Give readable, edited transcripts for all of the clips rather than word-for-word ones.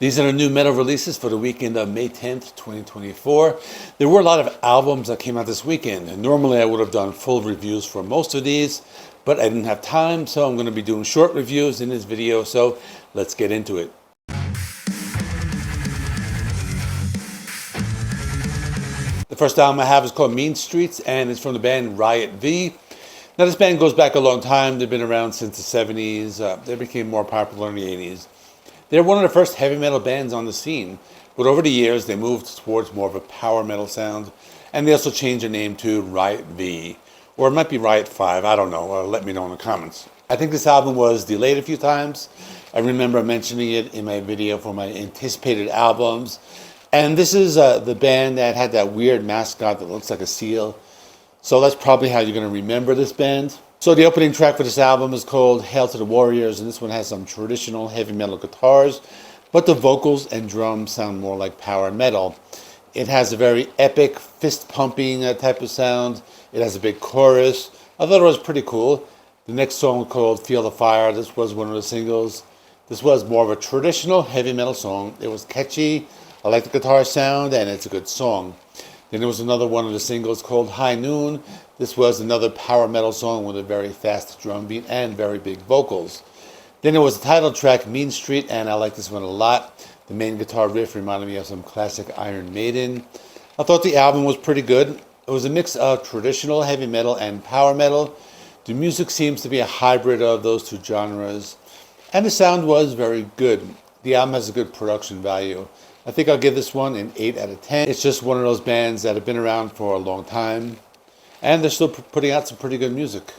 These are the new metal releases for the weekend of May 10th, 2024. There were a lot of albums that came out this weekend, and normally I would have done full reviews for most of these, but I didn't have time, so I'm going to be doing short reviews in this video, so let's get into it. The first album I have is called Mean Streets, and it's from the band Riot V. Now this band goes back a long time. They've been around since the 70s. They became more popular in the 80s. They're one of the first heavy metal bands on the scene, but over the years they moved towards more of a power metal sound, and they also changed their name to Riot V, or it might be Riot 5, I don't know, let me know in the comments. I think this album was delayed a few times. I remember mentioning it in my video for my anticipated albums, and this is the band that had that weird mascot that looks like a seal, so that's probably how you're going to remember this band. So the opening track for this album is called Hail to the Warriors, and this one has some traditional heavy metal guitars, but the vocals and drums sound more like power metal. It has a very epic, fist-pumping type of sound. It has a big chorus. I thought it was pretty cool. The next song called Feel the Fire, this was one of the singles. This was more of a traditional heavy metal song. It was catchy, I like the guitar sound, and it's a good song. Then there was another one of the singles called High Noon. This was another power metal song with a very fast drum beat and very big vocals. Then there was the title track, Mean Street, and I like this one a lot. The main guitar riff reminded me of some classic Iron Maiden. I thought the album was pretty good. It was a mix of traditional heavy metal and power metal. The music seems to be a hybrid of those two genres, and the sound was very good. The album has a good production value. I think I'll give this one an 8 out of 10. It's just one of those bands that have been around for a long time, and they're still putting out some pretty good music.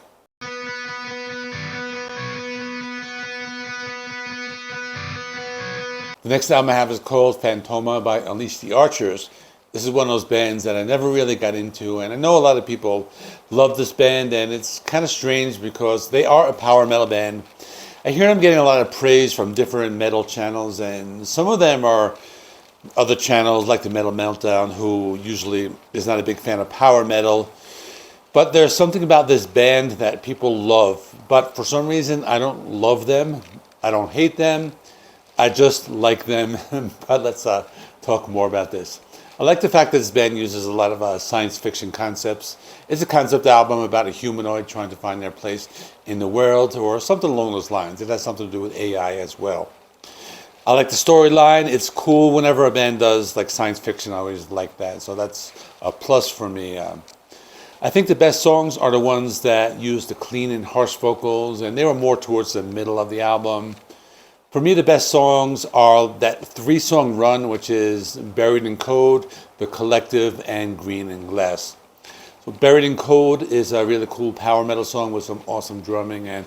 The next album I have is called Phantoma by Unleash the Archers. This is one of those bands that I never really got into, and I know a lot of people love this band, and it's kind of strange because they are a power metal band. I hear them getting a lot of praise from different metal channels, and some of them are other channels like the Metal Meltdown, who usually is not a big fan of power metal. But there's something about this band that people love. But for some reason, I don't love them. I don't hate them. I just like them. But let's talk more about this. I like the fact that this band uses a lot of science fiction concepts. It's a concept album about a humanoid trying to find their place in the world, or something along those lines. It has something to do with AI as well. I like the storyline. It's cool whenever a band does like science fiction. I always like that. So that's a plus for me. I think the best songs are the ones that use the clean and harsh vocals, and they were more towards the middle of the album. For me, the best songs are that 3-song run, which is Buried in Code, The Collective, and Green and Glass. So Buried in Code is a really cool power metal song with some awesome drumming and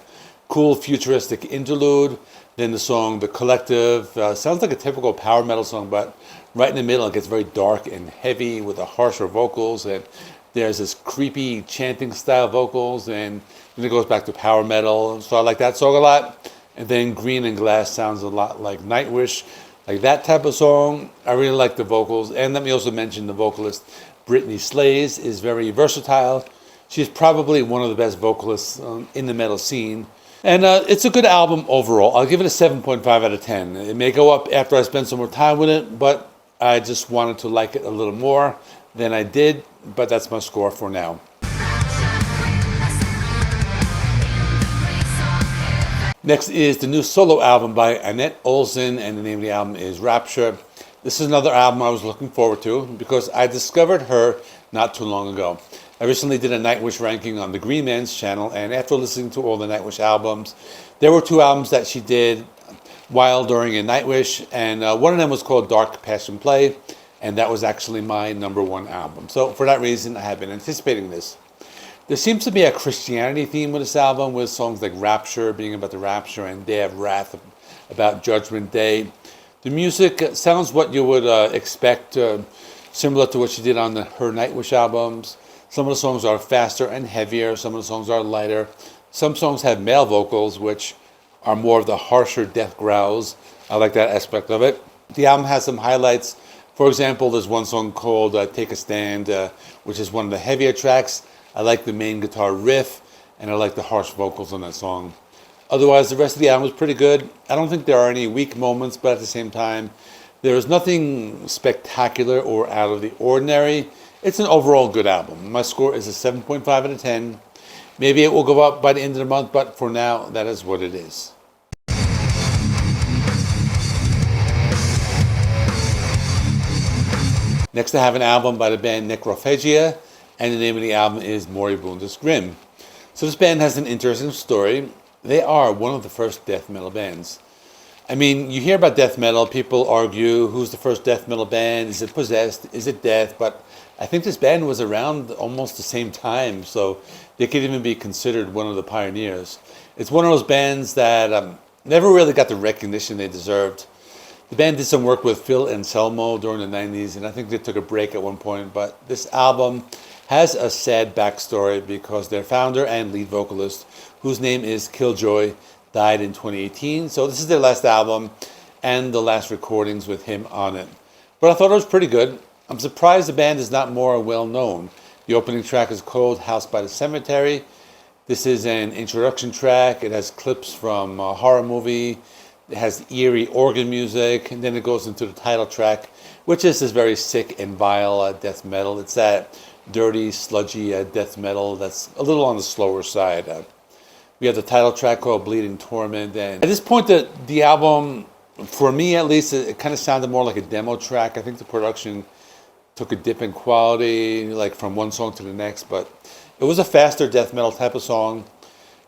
cool futuristic interlude. Then the song The Collective sounds like a typical power metal song, but right in the middle it gets very dark and heavy with the harsher vocals, and there's this creepy chanting style vocals, and then it goes back to power metal. So I like that song a lot. And then Green and Glass sounds a lot like Nightwish, like that type of song. I really like the vocals. And let me also mention the vocalist Brittany Slays is very versatile. She's probably one of the best vocalists in the metal scene. And it's a good album overall. I'll give it a 7.5 out of 10. It may go up after I spend some more time with it, but I just wanted to like it a little more than I did. But that's my score for now. Next is the new solo album by Annette, Olzon, and the name of the album is Rapture. This is another album I was looking forward to because I discovered her not too long ago. I recently did a Nightwish ranking on the Green Man's channel, and after listening to all the Nightwish albums, there were 2 albums that she did while during a Nightwish, and one of them was called Dark Passion Play, and that was actually my #1 album. So for that reason, I have been anticipating this. There seems to be a Christianity theme with this album, with songs like Rapture being about the rapture and Day of Wrath about Judgment Day. The music sounds what you would expect, similar to what she did on her Nightwish albums. Some of the songs are faster and heavier. Some of the songs are lighter. Some songs have male vocals, which are more of the harsher death growls. I like that aspect of it. The album has some highlights. For example, there's one song called Take a Stand, which is one of the heavier tracks. I like the main guitar riff, and I like the harsh vocals on that song. Otherwise, the rest of the album is pretty good. I don't think there are any weak moments, but at the same time, there is nothing spectacular or out of the ordinary. It's an overall good album. My score is a 7.5 out of 10. Maybe it will go up by the end of the month, but for now, that is what it is. Next, I have an album by the band Necrophagia, and the name of the album is Moribundis Grim. So this band has an interesting story. They are one of the first death metal bands. I mean, you hear about death metal, people argue who's the first death metal band, is it Possessed, is it Death, but I think this band was around almost the same time, so they could even be considered one of the pioneers. It's one of those bands that never really got the recognition they deserved. The band did some work with Phil Anselmo during the 90s, and I think they took a break at one point, but this album has a sad backstory because their founder and lead vocalist, whose name is Killjoy, died in 2018. So this is their last album and the last recordings with him on it. But I thought it was pretty good. I'm surprised the band is not more well known. The opening track is called House by the Cemetery. This is an introduction track. It has clips from a horror movie. It has eerie organ music, and then it goes into the title track, which is this very sick and vile death metal. It's that dirty, sludgy death metal that's a little on the slower side. We have the title track called Bleeding Torment, and at this point the album, for me at least, it kind of sounded more like a demo track. I think the production took a dip in quality, like from one song to the next, but it was a faster death metal type of song.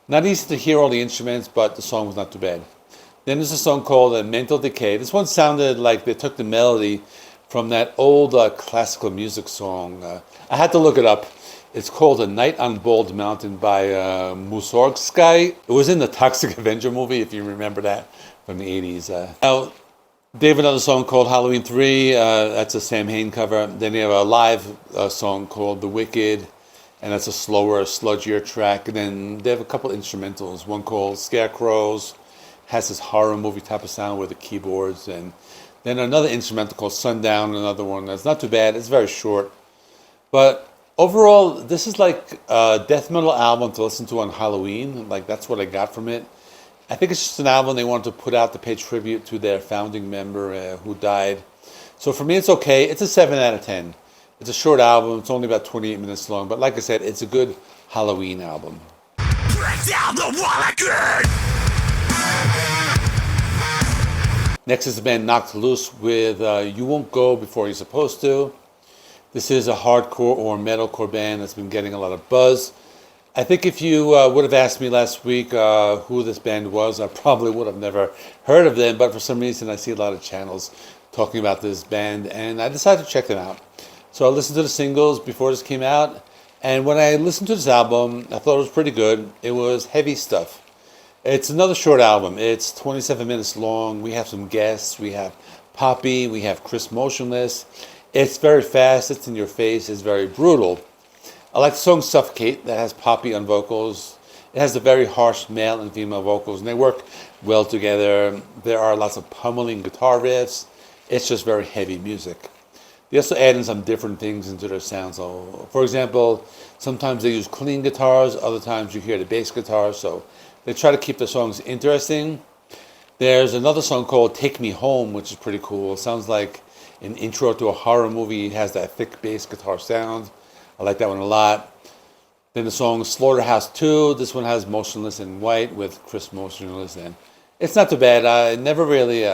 Not easy to hear all the instruments, but the song was not too bad. Then there's a song called Mental Decay. This one sounded like they took the melody from that old classical music song. I had to look it up. It's called A Night on Bald Mountain by Mussorgsky. It was in the Toxic Avenger movie, if you remember that, from the 80s. Now, they have another song called Halloween 3. That's a Sam Hain cover. Then they have a live song called The Wicked, and that's a slower, sludgier track. And then they have a couple instrumentals. One called Scarecrows, has this horror movie type of sound with the keyboards. And then another instrumental called Sundown, another one that's not too bad. It's very short. But overall, this is like a death metal album to listen to on Halloween. Like, that's what I got from it. I think it's just an album they wanted to put out to pay tribute to their founding member who died. So for me, it's okay. It's a 7 out of 10. It's a short album. It's only about 28 minutes long. But like I said, it's a good Halloween album. Break down the wall again! Next is the band Knocked Loose with You Won't Go Before You're Supposed To. This is a hardcore or metalcore band that's been getting a lot of buzz. I think if you would have asked me last week who this band was, I probably would have never heard of them, but for some reason I see a lot of channels talking about this band, and I decided to check them out. So I listened to the singles before this came out, and when I listened to this album, I thought it was pretty good. It was heavy stuff. It's another short album. It's 27 minutes long. We have some guests. We have Poppy. We have Chris Motionless. It's very fast. It's in your face. It's very brutal. I like the song Suffocate that has Poppy on vocals. It has the very harsh male and female vocals, and they work well together. There are lots of pummeling guitar riffs. It's just very heavy music. They also add in some different things into their sound. So, for example, sometimes they use clean guitars. Other times you hear the bass guitar. So they try to keep the songs interesting. There's another song called Take Me Home, which is pretty cool. It sounds like an intro to a horror movie. It has that thick bass guitar sound. I like that one a lot. Then the song Slaughterhouse 2. This one has Motionless in White with Chris Motionless. And it's not too bad. I never really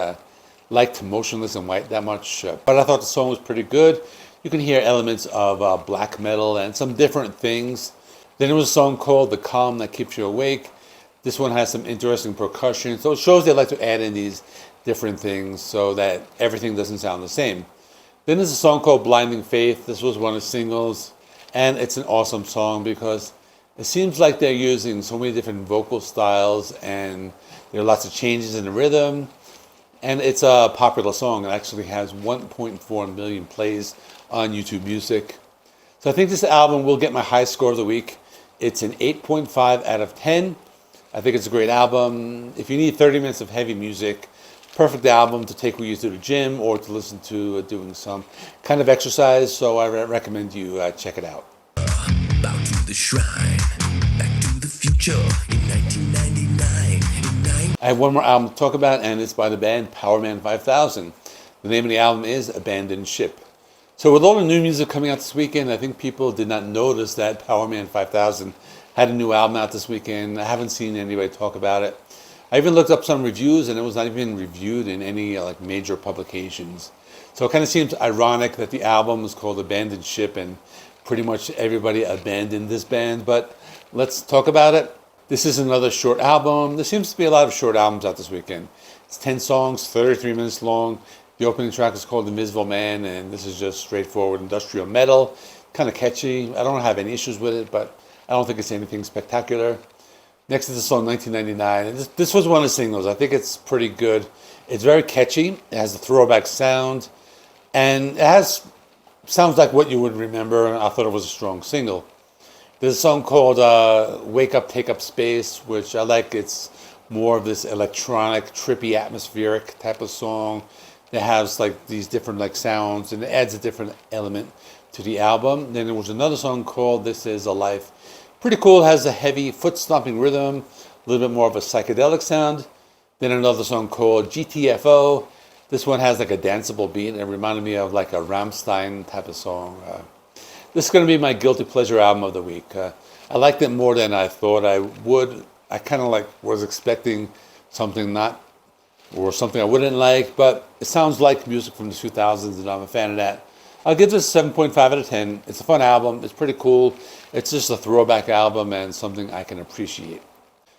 liked Motionless in White that much, but I thought the song was pretty good. You can hear elements of black metal and some different things. Then there was a song called The Calm That Keeps You Awake. This one has some interesting percussion. So it shows they like to add in these different things so that everything doesn't sound the same. Then there's a song called Blinding Faith. This was one of the singles. And it's an awesome song because it seems like they're using so many different vocal styles and there are lots of changes in the rhythm. And it's a popular song. It actually has 1.4 million plays on YouTube Music. So I think this album will get my high score of the week. It's an 8.5 out of 10. I think it's a great album. If you need 30 minutes of heavy music, perfect album to take with you to the gym or to listen to doing some kind of exercise. So I recommend you check it out. Bow to the shrine, back to the future. I have one more album to talk about, and it's by the band Powerman 5000. The name of the album is Abandoned Ship. So with all the new music coming out this weekend, I think people did not notice that Powerman 5000 had a new album out this weekend. I haven't seen anybody talk about it. I even looked up some reviews, and it was not even reviewed in any like major publications. So it kind of seems ironic that the album is called Abandoned Ship, and pretty much everybody abandoned this band. But let's talk about it. This is another short album. There seems to be a lot of short albums out this weekend. It's 10 songs, 33 minutes long. The opening track is called Invisible Man, and this is just straightforward industrial metal. Kind of catchy. I don't have any issues with it, but I don't think it's anything spectacular. Next is the song 1999. And this was one of the singles. I think it's pretty good. It's very catchy. It has a throwback sound, and sounds like what you would remember. I thought it was a strong single. There's a song called Wake Up, Take Up Space, which I like. It's more of this electronic, trippy, atmospheric type of song that has like these different like sounds, and it adds a different element to the album. Then there was another song called This Is a Life. Pretty cool, has a heavy foot-stomping rhythm, a little bit more of a psychedelic sound. Then another song called GTFO. This one has like a danceable beat, and it reminded me of like a Rammstein type of song. This is going to be my guilty pleasure album of the week. I liked it more than I thought I would. I kind of like was expecting something something I wouldn't like, but it sounds like music from the 2000s, and I'm a fan of that. I'll give this a 7.5 out of 10. It's a fun album. It's pretty cool. It's just a throwback album and something I can appreciate.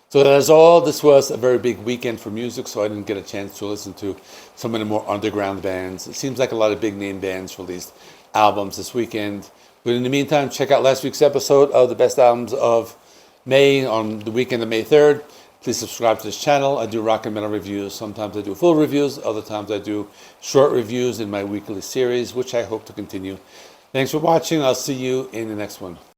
So that is all. This was a very big weekend for music, so I didn't get a chance to listen to some of the more underground bands. It seems like a lot of big name bands released albums this weekend. But in the meantime, check out last week's episode of the best albums of May on the weekend of May 3rd. Please subscribe to this channel. I do rock and metal reviews. Sometimes I do full reviews. Other times I do short reviews in my weekly series, which I hope to continue. Thanks for watching. I'll see you in the next one.